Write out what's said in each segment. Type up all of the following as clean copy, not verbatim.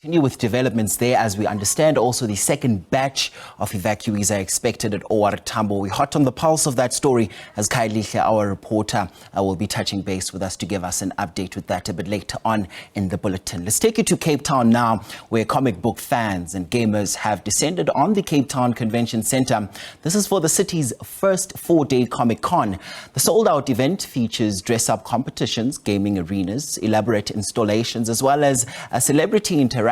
Continue with developments there. As we understand, also the second batch of evacuees are expected at OR Tambo. We're hot on the pulse of that story as Kailihle, our reporter, will be touching base with us to give us an update with that a bit later on in the bulletin. Let's take you to Cape Town now, where comic book fans and gamers have descended on the Cape Town Convention Centre. This is for the city's first 4-day Comic Con. The sold-out event features dress-up competitions, gaming arenas, elaborate installations, as well as a celebrity interaction.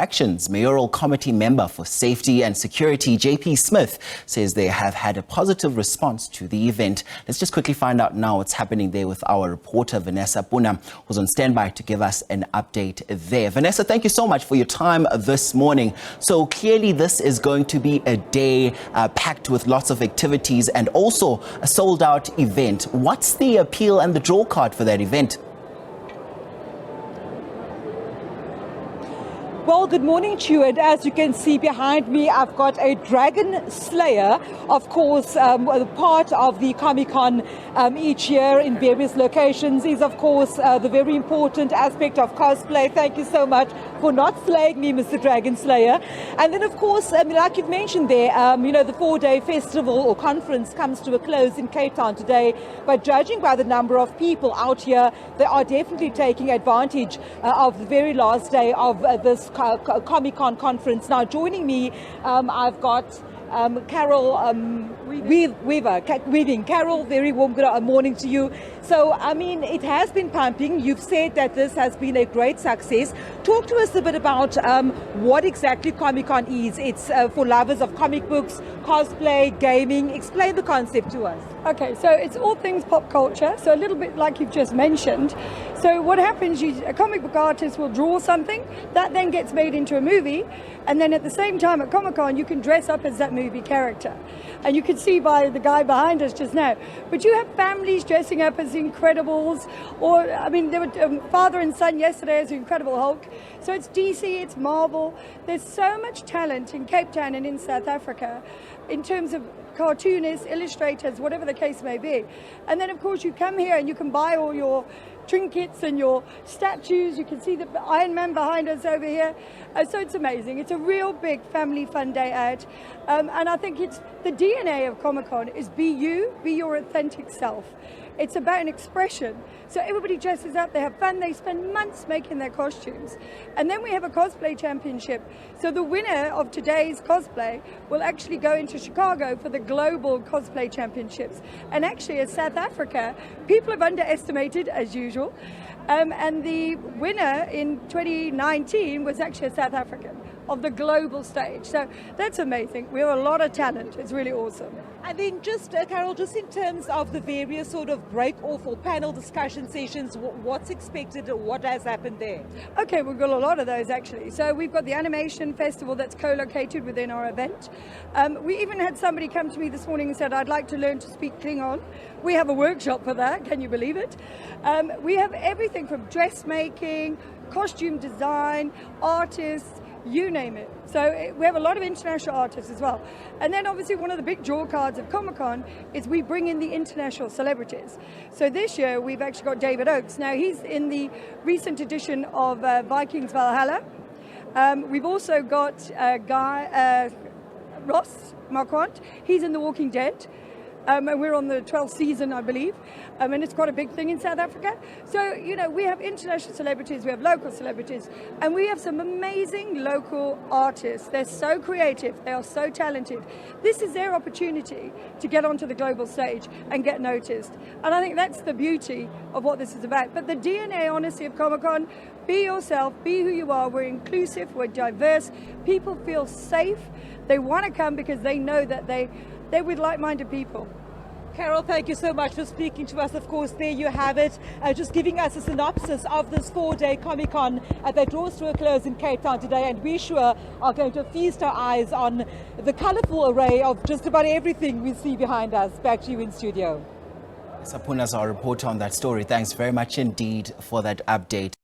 Mayoral Committee Member for Safety and Security, JP Smith, says they have had a positive response to the event. Let's just quickly find out now what's happening there with our reporter, Vanessa Poonah, who's on standby to give us an update there. Vanessa, thank you so much for your time this morning. So clearly this is going to be a day packed with lots of activities and also a sold-out event. What's the appeal and the draw card for that event? Well, good morning to you, and as you can see behind me, I've got a Dragon Slayer, of course, part of the Comic-Con each year in various locations is, of course, the very important aspect of cosplay. Thank you so much for not slaying me, Mr. Dragon Slayer. And then, of course, like you've mentioned there, the 4-day festival or conference comes to a close in Cape Town today. But judging by the number of people out here, they are definitely taking advantage of the very last day of this Comic-Con conference. Now, joining me, I've got Carol Weaving. Carol, very warm good morning to you. So, I mean, it has been pumping. You've said that this has been a great success. Talk to us a bit about what exactly Comic-Con is. It's for lovers of comic books, cosplay, gaming. Explain the concept to us. Okay, so it's all things pop culture, so a little bit like you've just mentioned. So what happens, a comic book artist will draw something, that then gets made into a movie, and then at the same time at Comic-Con you can dress up as that movie character. And you can see by the guy behind us just now. But you have families dressing up as Incredibles, or, I mean, there were father and son yesterday as Incredible Hulk. So it's DC, it's Marvel. There's so much talent in Cape Town and in South Africa in terms of cartoonists, illustrators, whatever the case may be. And then, of course, you come here and you can buy all your trinkets and your statues. You can see the Iron Man behind us over here. So it's amazing. It's a real big family fun day out. And I think it's the DNA of Comic-Con is be you, be your authentic self. It's about an expression. So everybody dresses up, they have fun, they spend months making their costumes. And then we have a cosplay championship. So the winner of today's cosplay will actually go into Chicago for the global cosplay championships. And actually, as South Africa, people have underestimated, as usual. And the winner in 2019 was actually a South African of the global stage. So that's amazing. We have a lot of talent. It's really awesome. And then just, Carol, just in terms of the various sort of break-off or panel discussion sessions, what's expected or what has happened there? Okay, we've got a lot of those actually. So we've got the animation festival that's co-located within our event. We even had somebody come to me this morning and said, I'd like to learn to speak Klingon. We have a workshop for that, can you believe it? We have everything from dressmaking, costume design, artists, you name it. So we have a lot of international artists as well. And then obviously one of the big draw cards of Comic-Con is we bring in the international celebrities. So this year we've actually got David Oakes. Now he's in the recent edition of Vikings Valhalla. We've also got Ross Marquardt. He's in The Walking Dead. And we're on the 12th season, I believe. And it's quite a big thing in South Africa. So, we have international celebrities, we have local celebrities, and we have some amazing local artists. They're so creative, they are so talented. This is their opportunity to get onto the global stage and get noticed. And I think that's the beauty of what this is about. But the DNA, honestly, of Comic-Con, be yourself, be who you are. We're inclusive, we're diverse. People feel safe. They want to come because they know that they're with like-minded people. Carol, thank you so much for speaking to us. Of course, there you have it, just giving us a synopsis of this 4-day Comic-Con that draws to a close in Cape Town today, and we sure are going to feast our eyes on the colourful array of just about everything we see behind us. Back to you in studio. Vanessa Poonah is our reporter on that story. Thanks very much indeed for that update.